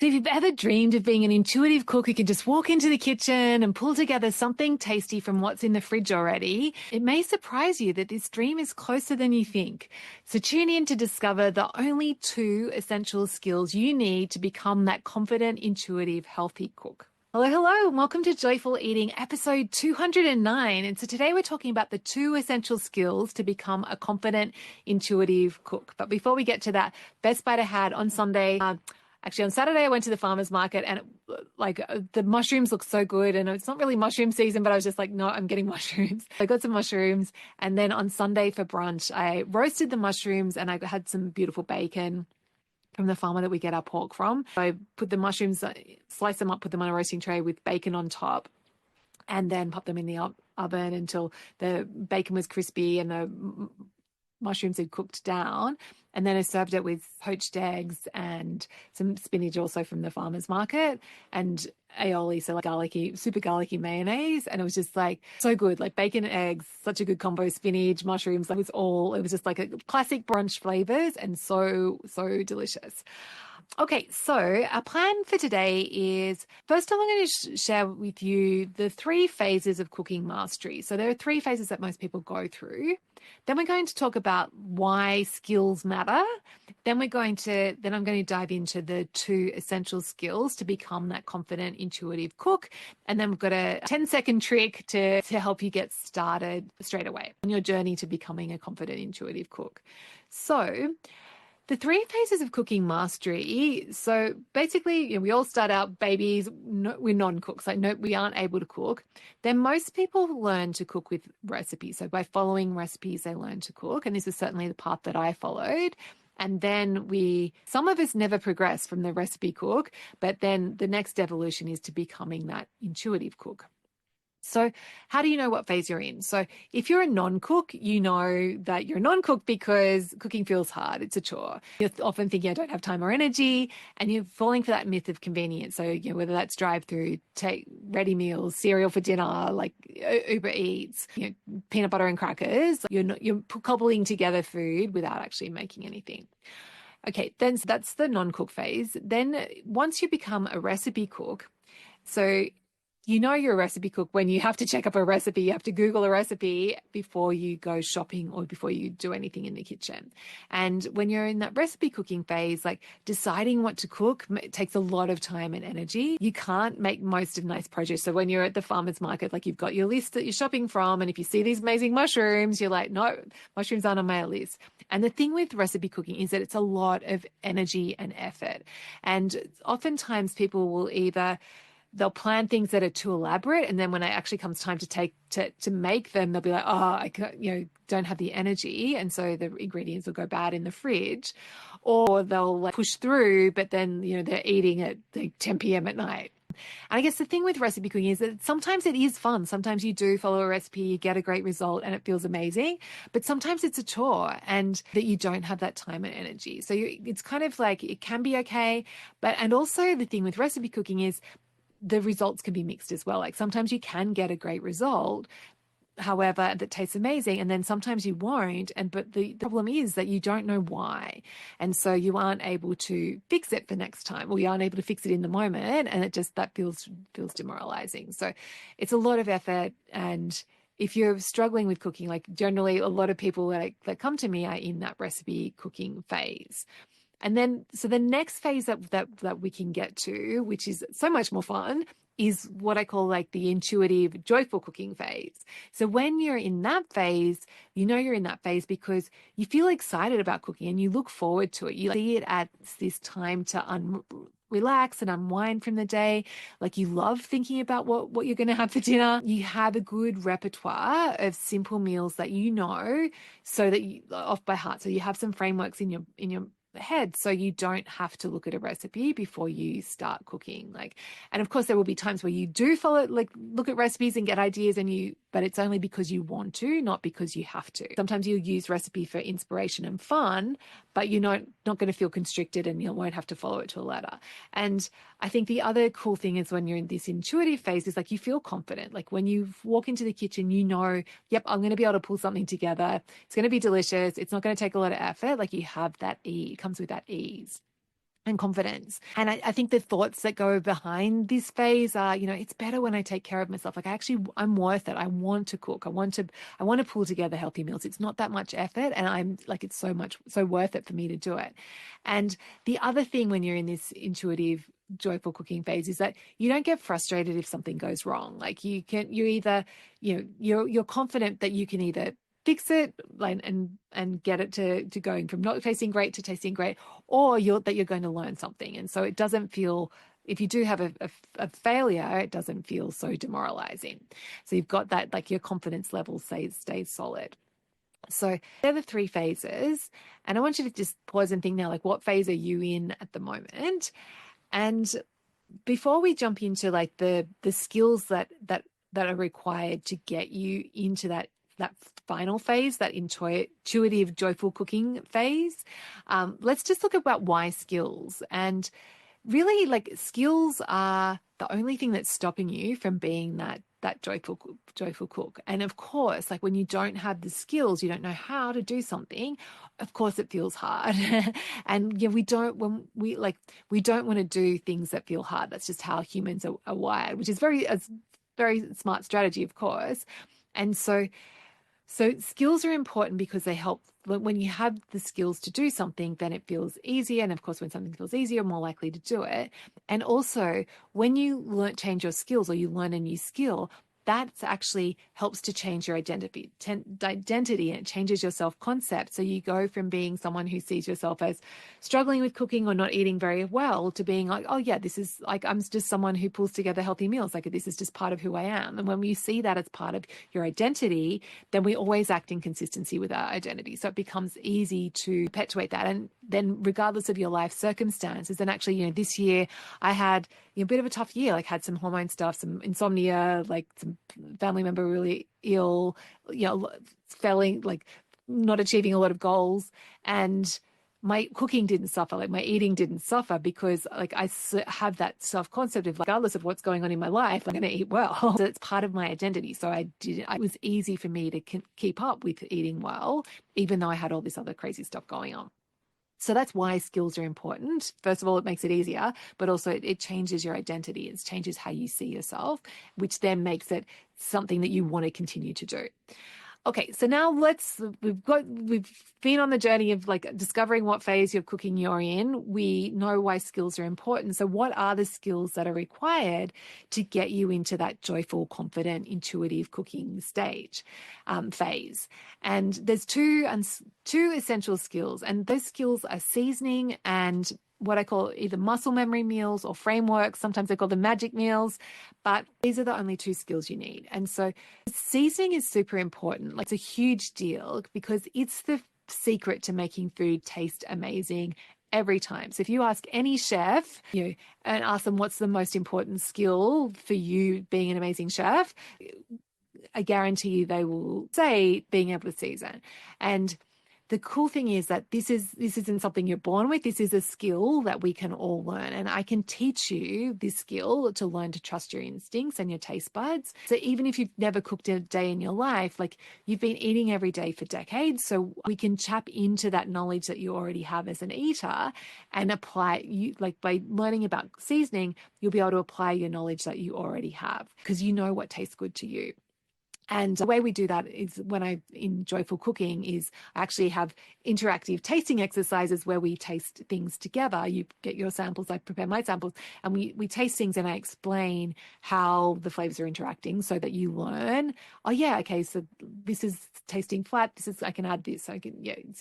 So if you've ever dreamed of being an intuitive cook who can just walk into the kitchen and pull together something tasty from what's in the fridge already, it may surprise you that this dream is closer than you think. So tune in to discover the only two essential skills you need to become that confident, intuitive, healthy cook. Hello, hello, and welcome to Joyful Eating, episode 209. And so today we're talking about the two essential skills to become a confident, intuitive cook. But before we get to that, best bite I had on Sunday, actually, on Saturday, I went to the farmer's market and the mushrooms look so good. And it's not really mushroom season, but I was just like, no, I'm getting mushrooms. I got some mushrooms. And then on Sunday for brunch, I roasted the mushrooms and I had some beautiful bacon from the farmer that we get our pork from. So I put the mushrooms, slice them up, put them on a roasting tray with bacon on top, and then pop them in the oven until the bacon was crispy and the mushrooms had cooked down. And then I served it with poached eggs and some spinach also from the farmer's market and aioli, so like garlicky, super garlicky mayonnaise. And it was just like so good, like bacon and eggs, such a good combo, spinach, mushrooms. It was just like a classic brunch flavors and so delicious. Okay, so our plan for today is, first I'm going to share with you the 3 phases of cooking mastery. So there are 3 phases that most people go through. Then we're going to talk about why skills matter. Then I'm going to dive into the 2 essential skills to become that confident, intuitive cook. And then we've got a 10-second trick to help you get started straight away on your journey to becoming a confident, intuitive cook. So the 3 phases of cooking mastery. So basically, we all start out babies, we're non-cooks, like no, we aren't able to cook. Then most people learn to cook with recipes. So by following recipes, they learn to cook. And this is certainly the path that I followed. And then some of us never progress from the recipe cook, but then the next evolution is to becoming that intuitive cook. So how do you know what phase you're in? So if you're a non-cook, you know that you're a non-cook because cooking feels hard. It's a chore. You're often thinking, I don't have time or energy, and you're falling for that myth of convenience. So whether that's drive-through, take ready meals, cereal for dinner, like Uber Eats, peanut butter and crackers, you're cobbling together food without actually making anything. Okay, then so that's the non-cook phase. Then once you become a recipe cook, so you're a recipe cook when you have to check up a recipe, you have to Google a recipe before you go shopping or before you do anything in the kitchen. And when you're in that recipe cooking phase, like deciding what to cook takes a lot of time and energy. You can't make most of nice produce. So when you're at the farmer's market, like you've got your list that you're shopping from, and if you see these amazing mushrooms, you're like, no, mushrooms aren't on my list. And the thing with recipe cooking is that it's a lot of energy and effort. And oftentimes people will they'll plan things that are too elaborate, and then when it actually comes time to make them, they'll be like, oh, I don't have the energy, and so the ingredients will go bad in the fridge, or they'll push through, but then they're eating at 10 p.m. at night. And I guess the thing with recipe cooking is that sometimes it is fun. Sometimes you do follow a recipe, you get a great result, and it feels amazing. But sometimes it's a chore, and that you don't have that time and energy. So it's kind of like it can be okay, and also the thing with recipe cooking is the results can be mixed as well. Like sometimes you can get a great result, however, that tastes amazing, and then sometimes you won't. But the problem is that you don't know why, and so you aren't able to fix it for next time, or you aren't able to fix it in the moment, and that feels demoralizing. So it's a lot of effort. And if you're struggling with cooking, like generally a lot of people that come to me are in that recipe cooking phase. And then, so the next phase that we can get to, which is so much more fun, is what I call like the intuitive, joyful cooking phase. So when you're in that phase, you're in that phase because you feel excited about cooking and you look forward to it. You see it as this time to relax and unwind from the day. Like you love thinking about what you're going to have for dinner. You have a good repertoire of simple meals that so that you off by heart. So you have some frameworks in your head, so you don't have to look at a recipe before you start cooking. And of course there will be times where you do look at recipes and get ideas, but it's only because you want to, not because you have to. Sometimes you'll use recipe for inspiration and fun, but you're not going to feel constricted, and you won't have to follow it to a letter. And I think the other cool thing is when you're in this intuitive phase is like you feel confident. Like when you walk into the kitchen, yep, I'm going to be able to pull something together. It's going to be delicious. It's not going to take a lot of effort. Like you have that ease. It comes with that ease. and confidence. And I think the thoughts that go behind this phase are, it's better when I take care of myself. Like I'm worth it. I want to cook. I want to pull together healthy meals. It's not that much effort. And I'm like, it's so worth it for me to do it. And the other thing when you're in this intuitive, joyful cooking phase is that you don't get frustrated if something goes wrong. Like you're confident that you can either fix it and get it to going from not tasting great to tasting great, or you're going to learn something. And so it doesn't feel, if you do have a failure, it doesn't feel so demoralizing. So you've got that, like your confidence level stays solid. So they're the three phases. And I want you to just pause and think now, like, what phase are you in at the moment? And before we jump into like the skills that are required to get you into that final phase, that intuitive, joyful cooking phase, let's just look about why skills. And really, like, skills are the only thing that's stopping you from being that joyful cook. And of course, like when you don't have the skills, you don't know how to do something, of course it feels hard. And yeah, we don't want to do things that feel hard. That's just how humans are wired, which is a very smart strategy, of course. And so skills are important because they help. When you have the skills to do something, then it feels easier. And of course, when something feels easier, you're more likely to do it. And also, when you change your skills or you learn a new skill, that actually helps to change your identity, and it changes your self-concept. So you go from being someone who sees yourself as struggling with cooking or not eating very well to being like, oh yeah, this is like, I'm just someone who pulls together healthy meals. Like, this is just part of who I am. And when you see that as part of your identity, then we always act in consistency with our identity. So it becomes easy to perpetuate that. And then regardless of your life circumstances, and actually, this year I had a bit of a tough year, like had some hormone stuff, some insomnia, like some family member really ill, failing, like not achieving a lot of goals. And my cooking didn't suffer, like my eating didn't suffer, because like I have that self-concept of, regardless of what's going on in my life, I'm going to eat well. So it's part of my identity. So it was easy for me to keep up with eating well, even though I had all this other crazy stuff going on. So that's why skills are important. First of all, it makes it easier, but also it changes your identity. It changes how you see yourself, which then makes it something that you want to continue to do. Okay, so now we've been on the journey of like discovering what phase of cooking you're in. We know why skills are important. So what are the skills that are required to get you into that joyful, confident, intuitive cooking phase? And there's two essential skills, and those skills are seasoning and what I call either muscle memory meals or frameworks. Sometimes they call them magic meals, but these are the only two skills you need. And so seasoning is super important. Like, it's a huge deal because it's the secret to making food taste amazing every time. So if you ask any chef, and ask them what's the most important skill for you being an amazing chef, I guarantee you they will say being able to season. And the cool thing is that this isn't something you're born with. This is a skill that we can all learn. And I can teach you this skill to learn to trust your instincts and your taste buds. So even if you've never cooked a day in your life, like you've been eating every day for decades, so we can tap into that knowledge that you already have as an eater and apply like by learning about seasoning, you'll be able to apply your knowledge that you already have because you know what tastes good to you. And the way we do that is in joyful cooking is I actually have interactive tasting exercises where we taste things together. You get your samples, I prepare my samples, and we taste things and I explain how the flavors are interacting so that you learn, oh yeah, okay, so this is tasting flat. I can add this. So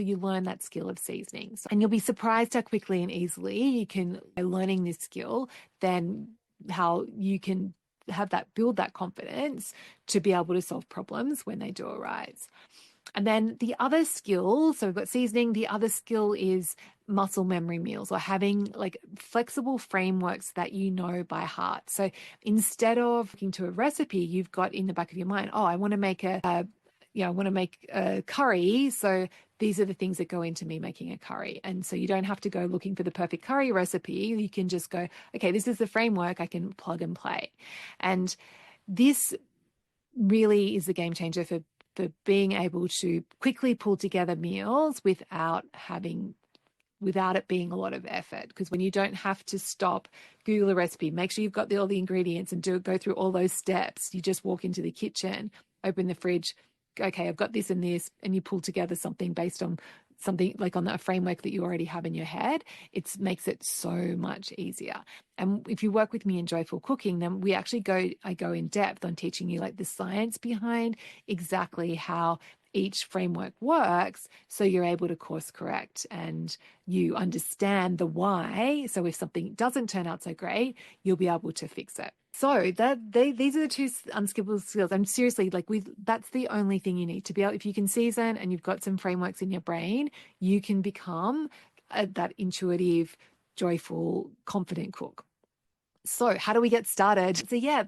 you learn that skill of seasoning. And you'll be surprised how quickly and easily you can, by learning this skill, then how you can build that confidence to be able to solve problems when they do arise. And then the other skill, so we've got seasoning, the other skill is muscle memory meals, or having like flexible frameworks that you know by heart. So instead of looking to a recipe, you've got in the back of your mind, oh, I want to make a curry. So these are the things that go into me making a curry. And so you don't have to go looking for the perfect curry recipe. You can just go, okay, this is the framework. I can plug and play. And this really is the game changer for being able to quickly pull together meals without having without it being a lot of effort. Because when you don't have to stop, Google a recipe, make sure you've got all the ingredients and go through all those steps. You just walk into the kitchen, open the fridge, okay, I've got this and this, and you pull together something based on something like on that framework that you already have in your head. It makes it so much easier. And if you work with me in Joyful Cooking, then I go in depth on teaching you like the science behind exactly how each framework works, so you're able to course correct and you understand the why. So if something doesn't turn out so great, you'll be able to fix it. So these are the two unskippable skills. I'm seriously that's the only thing you need to be able. If you can season and you've got some frameworks in your brain, you can become that intuitive, joyful, confident cook. So how do we get started? So yeah,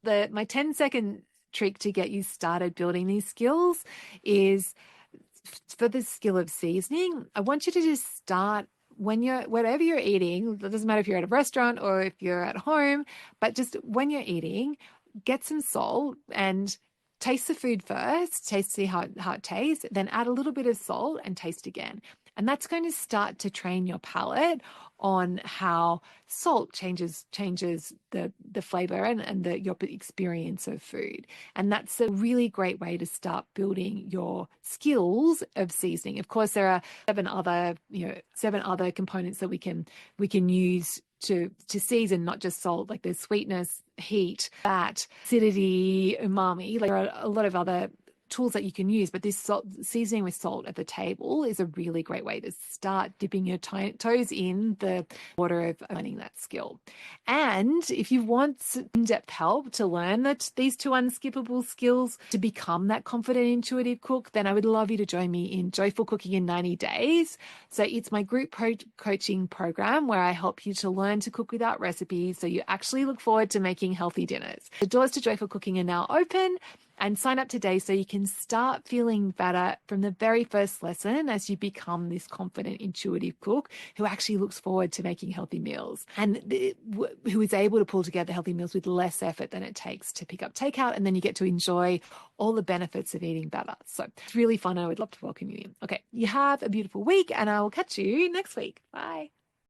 my 10-second trick to get you started building these skills is for the skill of seasoning. I want you to just start whatever you're eating. It doesn't matter if you're at a restaurant or if you're at home, but just when you're eating, get some salt and taste the food first, see how it tastes, then add a little bit of salt and taste again. And that's going to start to train your palate on how salt changes the flavor and your experience of food. And that's a really great way to start building your skills of seasoning. Of course, there are seven other components that we can use to season, not just salt. Like there's sweetness, heat, fat, acidity, umami. Like there are a lot of other tools that you can use, but this seasoning with salt at the table is a really great way to start dipping your toes in the water of learning that skill. And if you want in-depth help to learn these two unskippable skills to become that confident, intuitive cook, then I would love you to join me in Joyful Cooking in 90 Days. So it's my group coaching program where I help you to learn to cook without recipes so you actually look forward to making healthy dinners. The doors to Joyful Cooking are now open. And sign up today so you can start feeling better from the very first lesson as you become this confident, intuitive cook who actually looks forward to making healthy meals and who is able to pull together healthy meals with less effort than it takes to pick up takeout. And then you get to enjoy all the benefits of eating better. So it's really fun. I would love to welcome you in. Okay, you have a beautiful week and I will catch you next week. Bye.